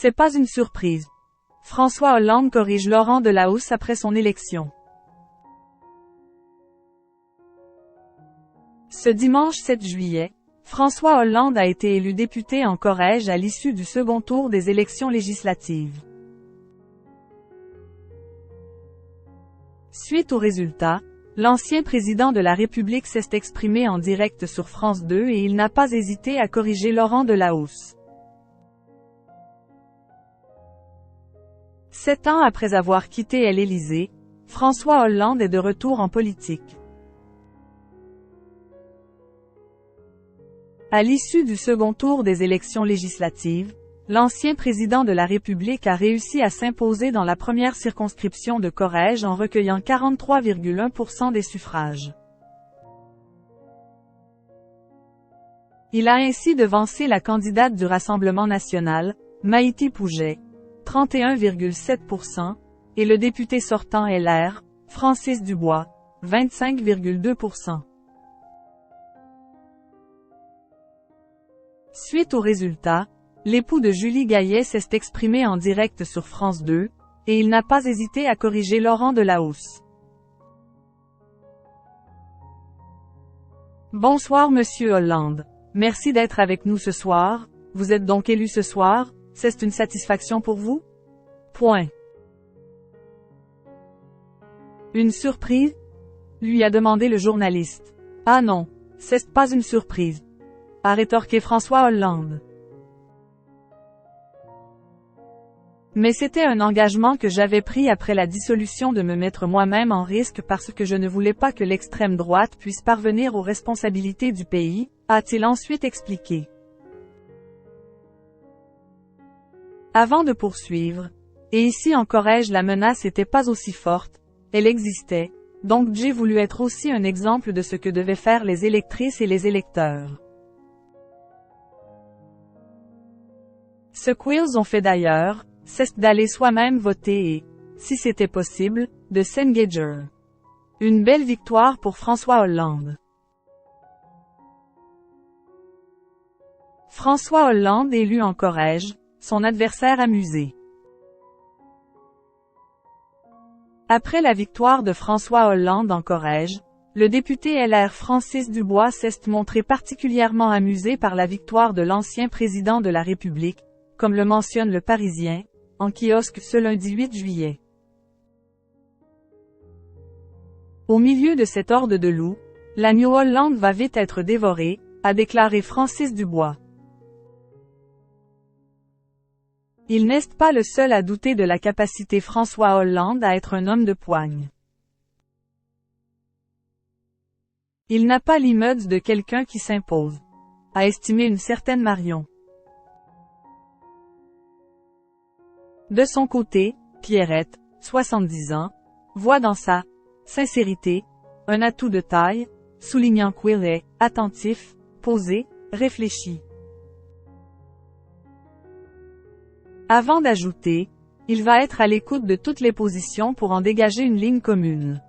C'est pas une surprise. François Hollande corrige Laurent Delahousse après son élection. Ce dimanche 7 juillet, François Hollande a été élu député en Corrège à l'issue du second tour des élections législatives. Suite aux résultats, l'ancien président de la République s'est exprimé en direct sur France 2 et il n'a pas hésité à corriger Laurent Delahousse. 7 ans après avoir quitté l'Élysée, François Hollande est de retour en politique. À l'issue du second tour des élections législatives, l'ancien président de la République a réussi à s'imposer dans la première circonscription de Corrège en recueillant 43,1% des suffrages. Il a ainsi devancé la candidate du Rassemblement national, Maïti Pouget, 31,7%, et le député sortant LR, Francis Dubois, 25,2%. Suite aux résultats, l'époux de Julie Gaillet s'est exprimé en direct sur France 2, et il n'a pas hésité à corriger Laurent Delahousse. Bonsoir Monsieur Hollande. Merci d'être avec nous ce soir. Vous êtes donc élu ce soir, c'est une satisfaction pour vous? Point. Une surprise? Lui a demandé le journaliste. Ah non, c'est pas une surprise, a rétorqué François Hollande. Mais c'était un engagement que j'avais pris après la dissolution de me mettre moi-même en risque parce que je ne voulais pas que l'extrême droite puisse parvenir aux responsabilités du pays, a-t-il ensuite expliqué. Avant de poursuivre, et ici en Corrège la menace n'était pas aussi forte, elle existait, donc j'ai voulu être aussi un exemple de ce que devaient faire les électrices et les électeurs. Ce qu'ils ont fait d'ailleurs, c'est d'aller soi-même voter et, si c'était possible, de s'engager. Une belle victoire pour François Hollande. François Hollande élu en Corrège, son adversaire amusé. Après la victoire de François Hollande en Corrège, le député LR Francis Dubois s'est montré particulièrement amusé par la victoire de l'ancien président de la République, comme le mentionne Le Parisien, en kiosque ce lundi 8 juillet. Au milieu de cette horde de loups, l'agneau Hollande va vite être dévoré, a déclaré Francis Dubois. Il n'est pas le seul à douter de la capacité François Hollande à être un homme de poigne. Il n'a pas l'immeuble de quelqu'un qui s'impose, a estimé une certaine Marion. De son côté, Pierrette, 70 ans, voit dans sa sincérité un atout de taille, soulignant qu'il est attentif, posé, réfléchi. Avant d'ajouter, il va être à l'écoute de toutes les positions pour en dégager une ligne commune.